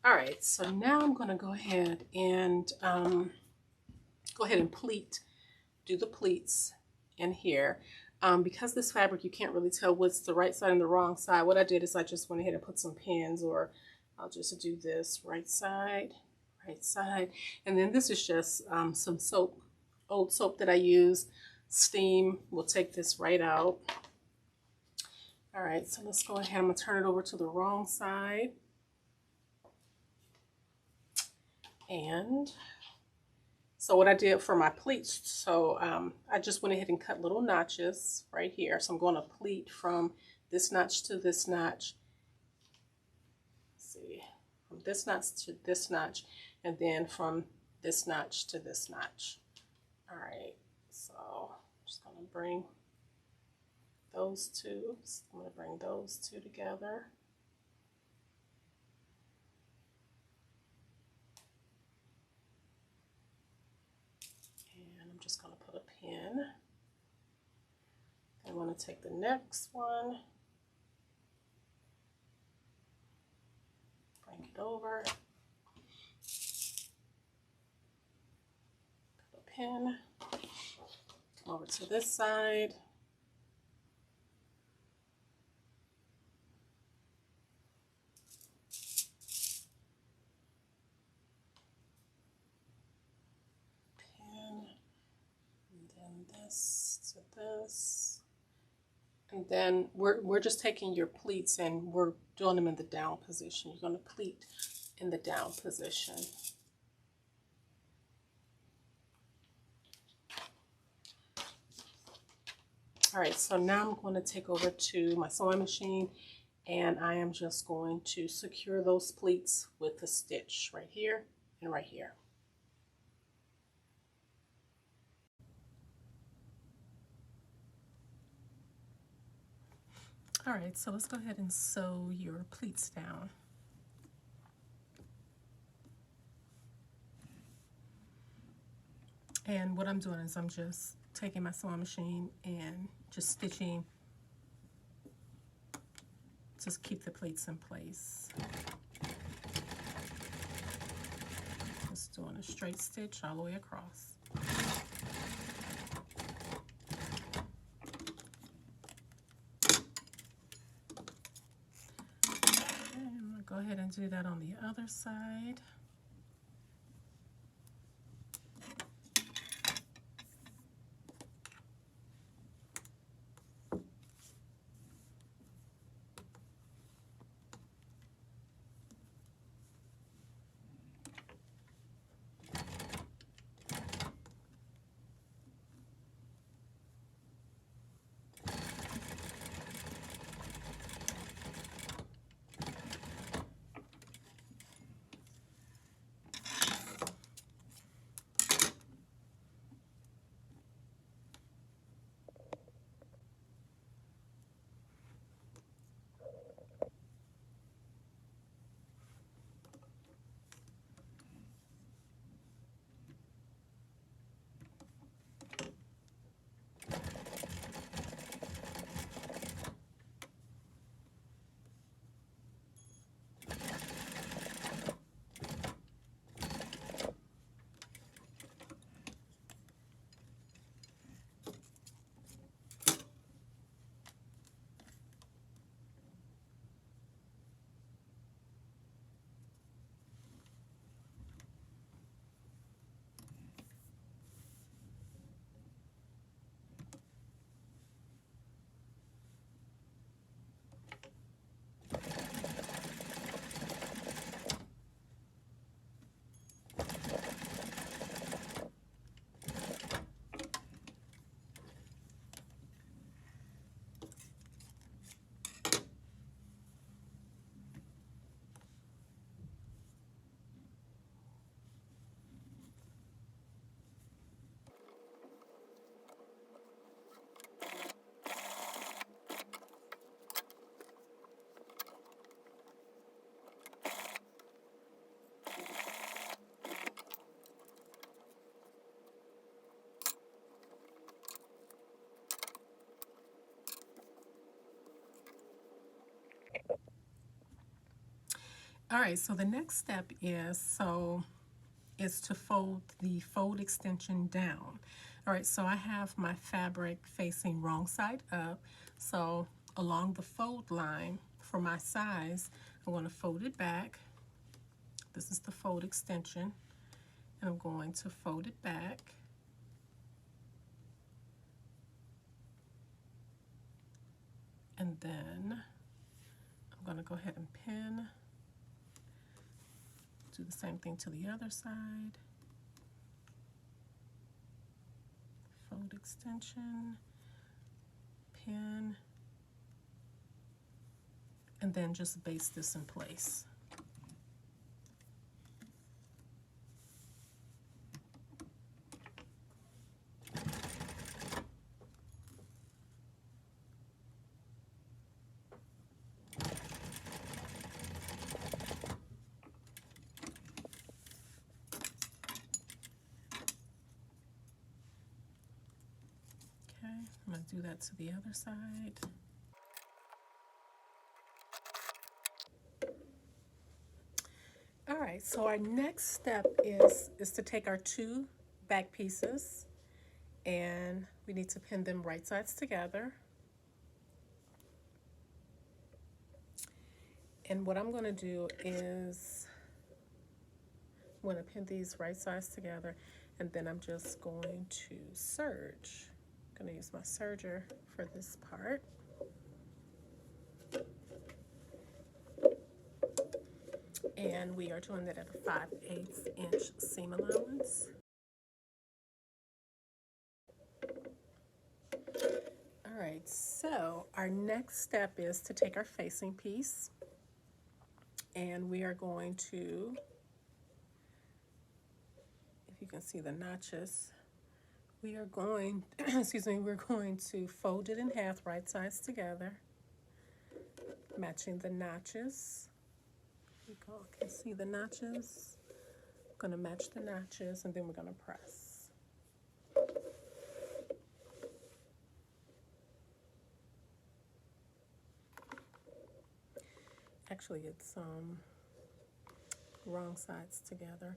All right, so now I'm going to go ahead and pleat, do the pleats in here. Because this fabric, you can't really tell what's the right side and the wrong side. What I did is I just went ahead and put some pins, or I'll just do this right side, and then this is just some soap, old soap that I use. Steam will take this right out. All right, so let's go ahead. I'm gonna turn it over to the wrong side. And so what I did for my pleats, so I just went ahead and cut little notches right here. So I'm going to pleat from this notch to this notch. Let's see, from this notch to this notch, and then from this notch to this notch. All right, so I'm just going to bring those two. So I'm going to bring those two together. I'm just going to put a pin. I want to take the next one, bring it over, put a pin, come over to this side, pin, and then this to this. And then we're just taking your pleats and we're doing them in the down position. You're going to pleat in the down position. All right, so now I'm going to take over to my sewing machine, and I am just going to secure those pleats with a stitch right here and right here. All right, so let's go ahead and sew your pleats down. And what I'm doing is I'm just taking my sewing machine and just stitching, just keep the pleats in place. Just doing a straight stitch all the way across. Go ahead and do that on the other side. right, so the next step is to fold the fold extension down. All right, so I have my fabric facing wrong side up. So along the fold line for my size, I'm going to fold it back. This is the fold extension, and I'm going to fold it back. And then I'm going to go ahead and pin. Do the same thing to the other side. Fold extension, pin, and then just baste this in place. Okay, I'm going to do that to the other side. All right, so our next step is to take our two back pieces, and we need to pin them right sides together. And what I'm going to do is I'm going to pin these right sides together, and then I'm just going to serge. I'm going to use my serger for this part. And we are doing that at a 5/8 inch seam allowance. All right, so our next step is to take our facing piece, and we are going to, if you can see the notches, we are going, excuse me, we're going to fold it in half right sides together, matching the notches. You can see the notches. I'm going to match the notches, and then we're going to press. Actually, it's wrong sides together.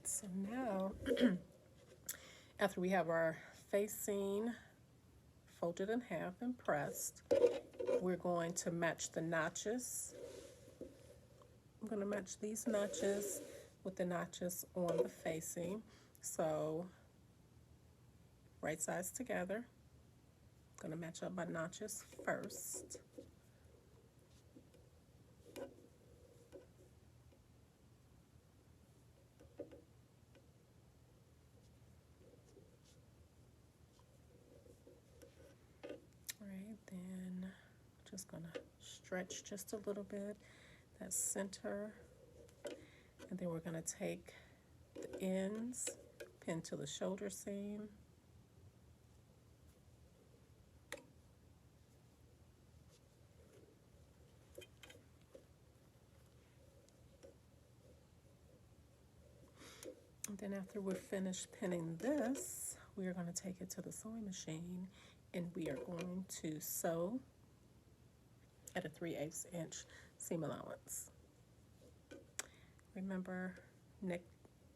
So now, after we have our facing folded in half and pressed, we're going to match the notches. I'm going to match these notches with the notches on the facing. So, right sides together. I'm going to match up my notches first. Then just gonna stretch just a little bit, that center, and then we're gonna take the ends, pin to the shoulder seam, and then after we're finished pinning this, we are going to take it to the sewing machine, and we are going to sew at a 3/8 inch seam allowance. Remember,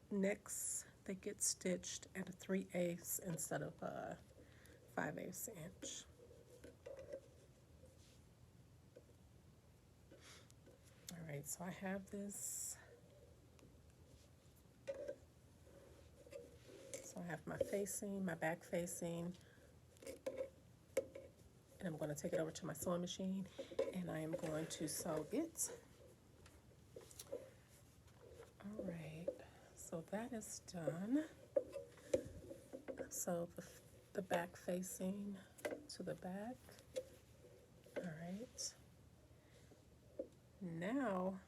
necks, they get stitched at a 3/8 instead of a 5/8 inch. All right, so I have this. So I have my facing, my back facing, and I'm going to take it over to my sewing machine, and I am going to sew it. All right, so that is done. So the back facing to the back. All right. Now,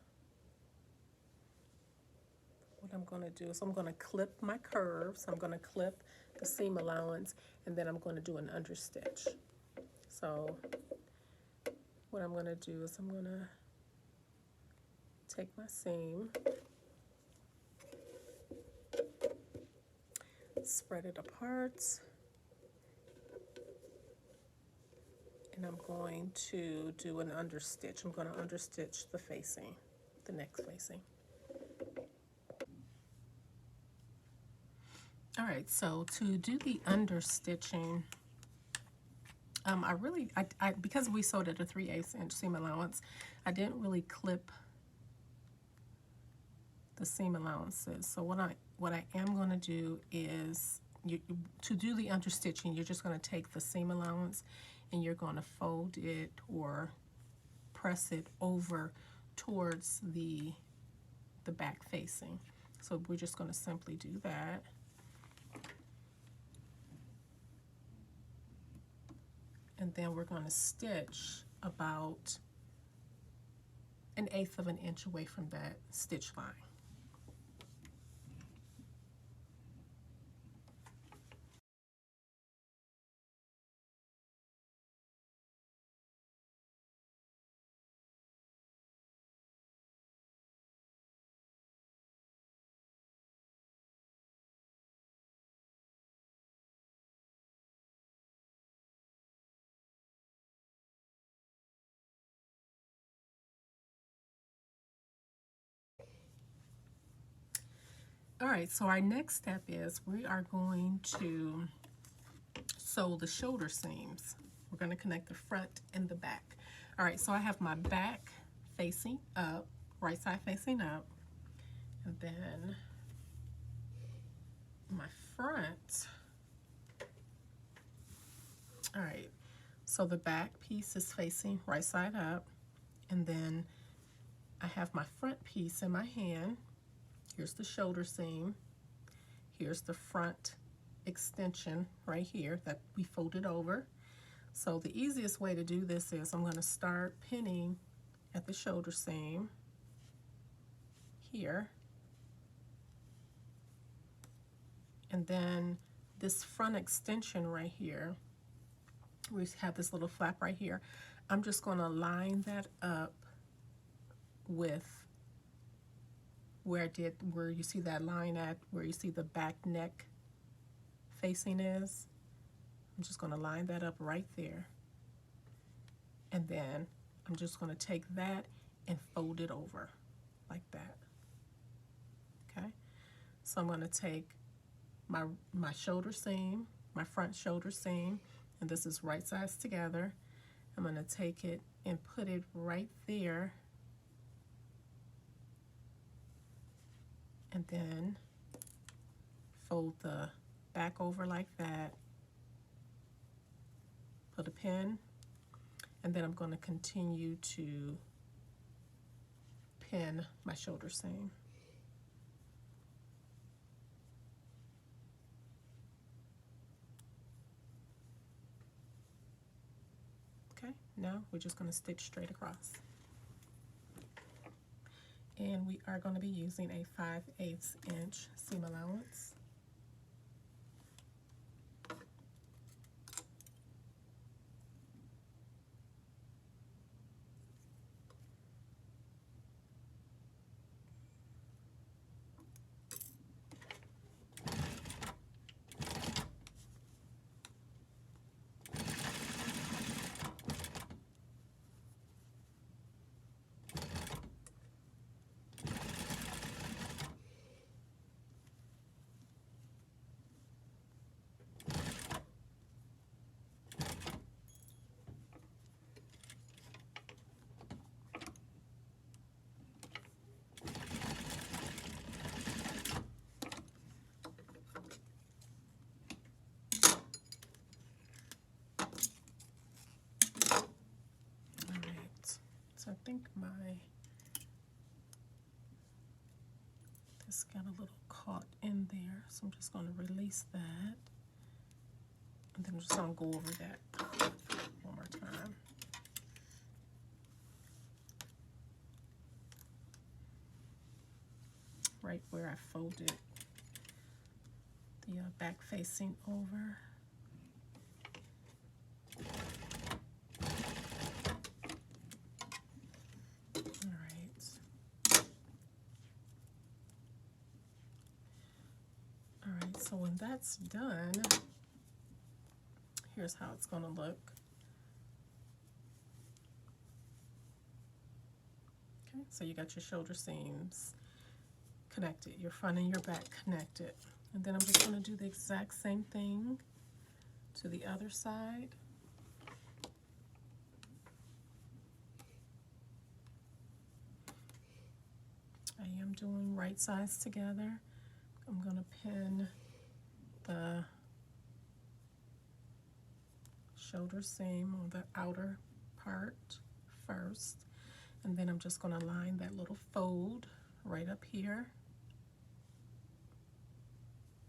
what what I'm going to do is I'm going to clip my curves. I'm going to clip the seam allowance, and then I'm going to do an understitch. So what I'm going to do is I'm going to take my seam, spread it apart, and I'm going to do an understitch. I'm going to understitch the facing, the neck facing. All right, so to do the understitching, I because we sewed at a 3/8 inch seam allowance, I didn't really clip the seam allowances. So what I am going to do is, to do the understitching, you're just going to take the seam allowance and you're going to fold it or press it over towards the back facing. So we're just going to simply do that. And then we're going to stitch about 1/8 of an inch away from that stitch line. All right, so our next step is we are going to sew the shoulder seams. We're going to connect the front and the back. All right, so I have my back facing up, right side facing up, and then my front. All right, so the back piece is facing right side up, and then I have my front piece in my hand. Here's the shoulder seam. Here's the front extension right here that we folded over. So the easiest way to do this is I'm going to start pinning at the shoulder seam here. And then this front extension right here, we have this little flap right here. I'm just going to line that up with where you see that line at, where you see the back neck facing is. I'm just going to line that up right there. And then I'm just going to take that and fold it over like that. Okay? So I'm going to take my shoulder seam, my front shoulder seam, and this is right sides together. I'm going to take it and put it right there. And then fold the back over like that, put a pin, and then I'm going to continue to pin my shoulder seam. Okay, now we're just going to stitch straight across. And we are going to be using a 5/8 inch seam allowance. I think this got a little caught in there, so I'm just going to release that, and then I'm just going to go over that one more time. right where I folded the back facing over. Alright, so when that's done, here's how it's going to look. Okay, so you got your shoulder seams connected, your front and your back connected. And then I'm just going to do the exact same thing to the other side. I am doing right sides together. I'm going to pin the shoulder seam on the outer part first, and then I'm just going to line that little fold right up here,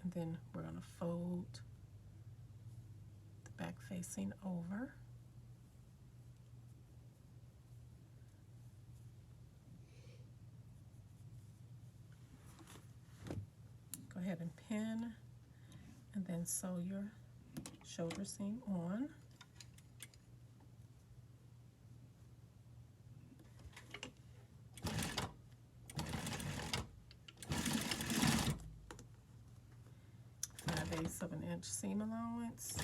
and then we're going to fold the back facing over. Go ahead and pin, and then sew your shoulder seam on. Of an inch seam allowance.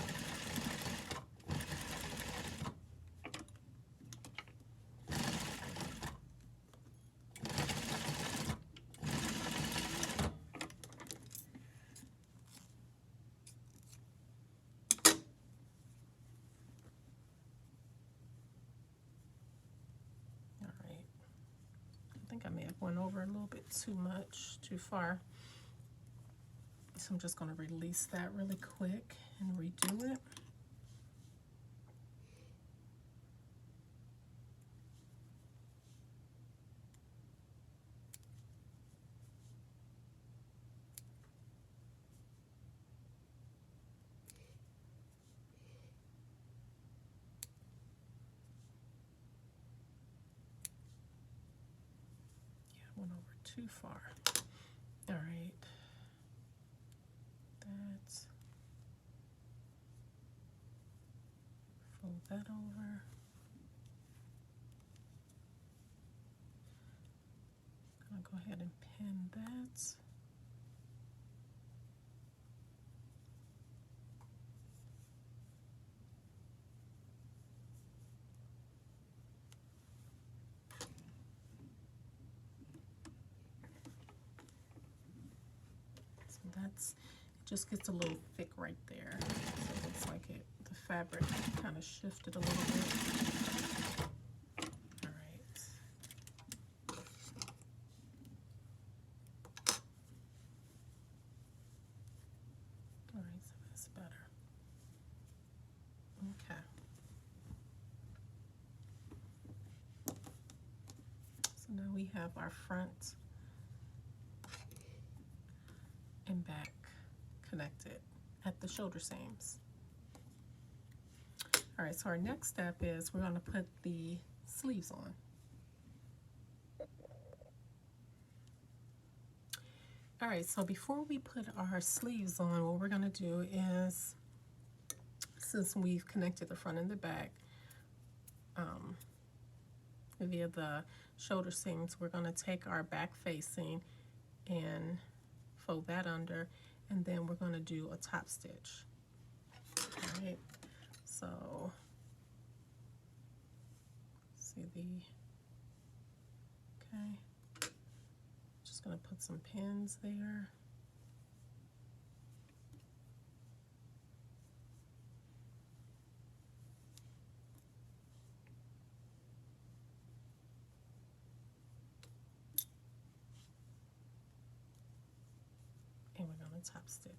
All right. I think I may have went over a little bit too much, too far. So I'm just going to release that really quick and redo it. Yeah, I went over too far. All right. That's, fold that over. I'm gonna go ahead and pin that. So that's, it just gets a little thick right there. So it looks like it, the fabric kind of shifted a little bit. All right. All right, so that's better. Okay. So now we have our front and back connected at the shoulder seams. All right, so our next step is we're going to put the sleeves on. All right, so before we put our sleeves on, what we're going to do is, since we've connected the front and the back via the shoulder seams, we're going to take our back facing and fold that under, and then we're going to do a top stitch. All right, so see the, okay, just going to put some pins there. And we're going to top stitch.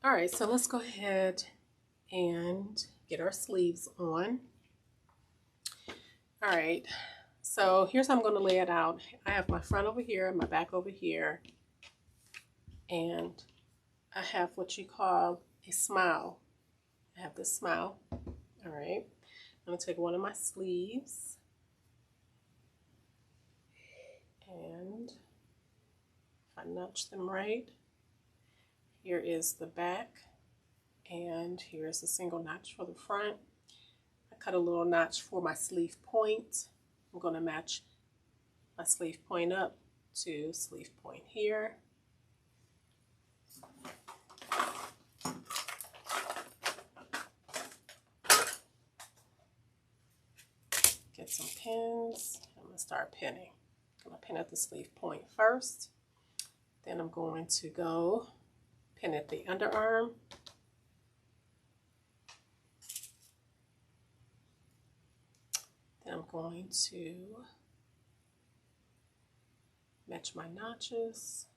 All right, so let's go ahead and get our sleeves on. All right, so here's how I'm going to lay it out. I have my front over here, my back over here, and I have what you call a smile. I have this smile. All right, I'm going to take one of my sleeves, and if I notch them right, here is the back, and here's a single notch for the front. I cut a little notch for my sleeve point. I'm going to match my sleeve point up to sleeve point here. Get some pins. I'm going to start pinning. I'm going to pin at the sleeve point first. Then I'm going to go pin at the underarm. Then I'm going to match my notches.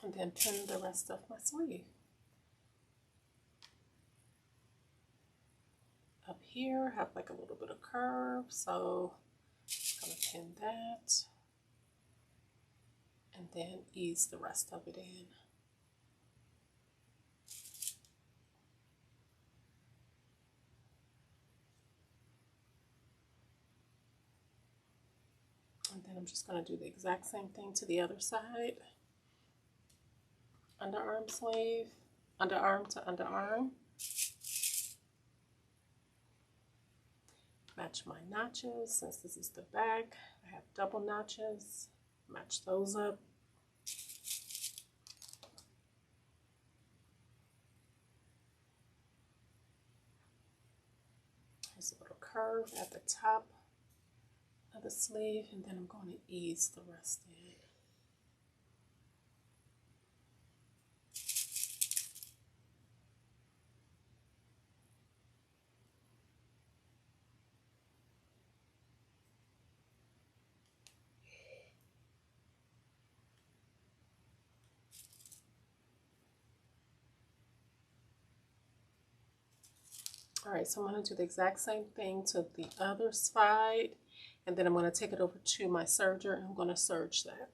And then pin the rest of my sleeve. Up here, I have like a little bit of curve, so I'm going to pin that. And then ease the rest of it in. And then I'm just going to do the exact same thing to the other side. Underarm sleeve, underarm to underarm. Match my notches. Since this is the back, I have double notches. Match those up. There's a little curve at the top of the sleeve, and then I'm going to ease the rest in. All right, so I'm going to do the exact same thing to the other side, and then I'm going to take it over to my serger, and I'm going to serge that.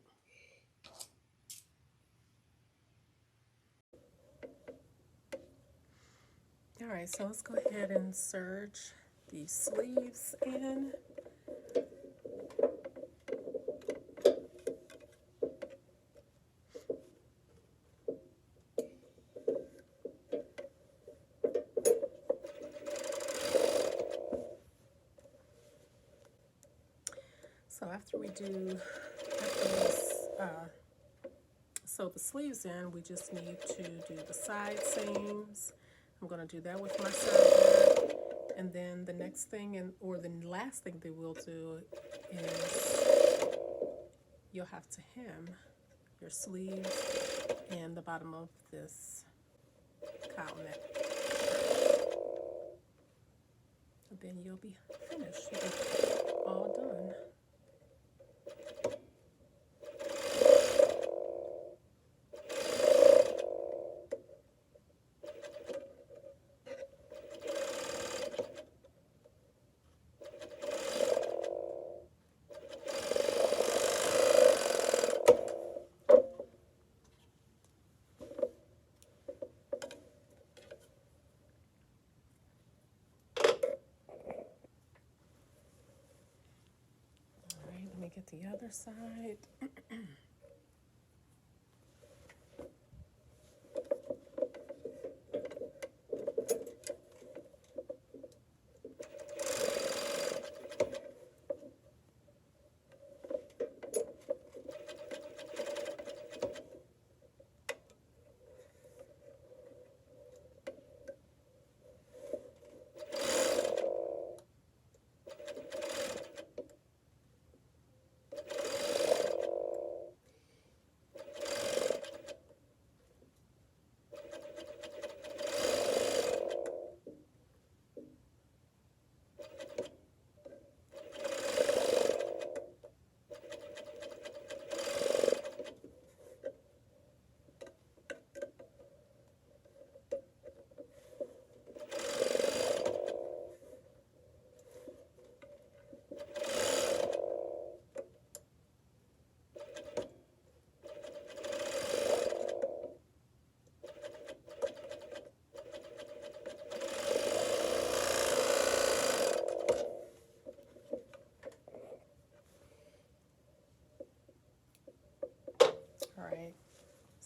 All right, so let's go ahead and serge these sleeves in. So after we sew the sleeves in, we just need to do the side seams. I'm going to do that with my serger. And then the next thing, or the last thing that we'll do is you'll have to hem your sleeves and the bottom of this cowl neck. And then you'll be finished. You'll be all done. Get the other side.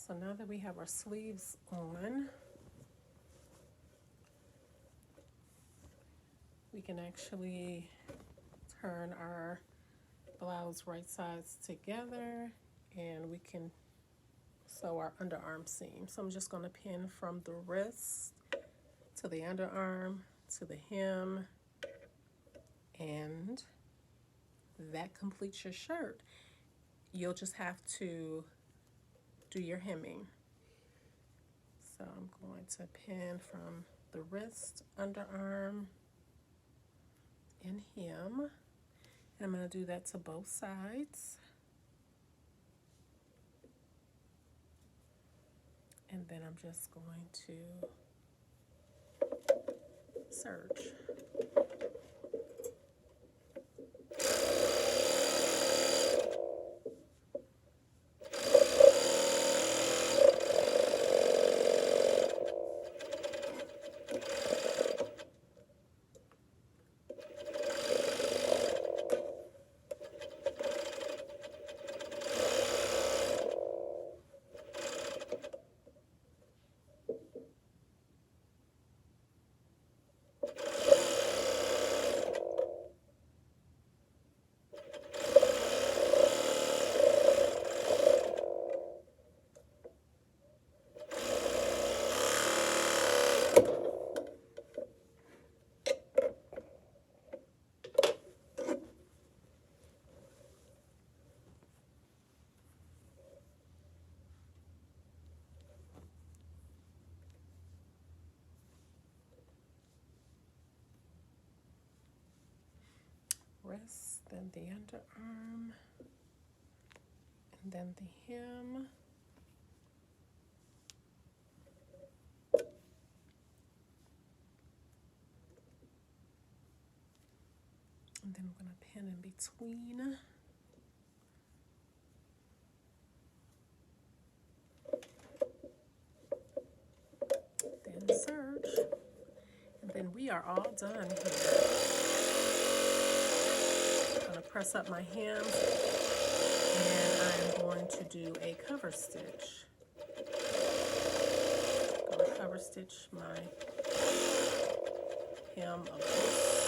So now that we have our sleeves on, we can actually turn our blouse right sides together and we can sew our underarm seam. So I'm just going to pin from the wrist to the underarm to the hem, and that completes your shirt. You'll just have to do your hemming. So I'm going to pin from the wrist, underarm, and hem. And I'm going to do that to both sides. And then I'm just going to serge. Wrist, then the underarm, and then the hem. And then we're going to pin in between. Then serge. And then we are all done here. I'm going to press up my hem, and I'm going to do a cover stitch. I'm going to cover stitch my hem of this.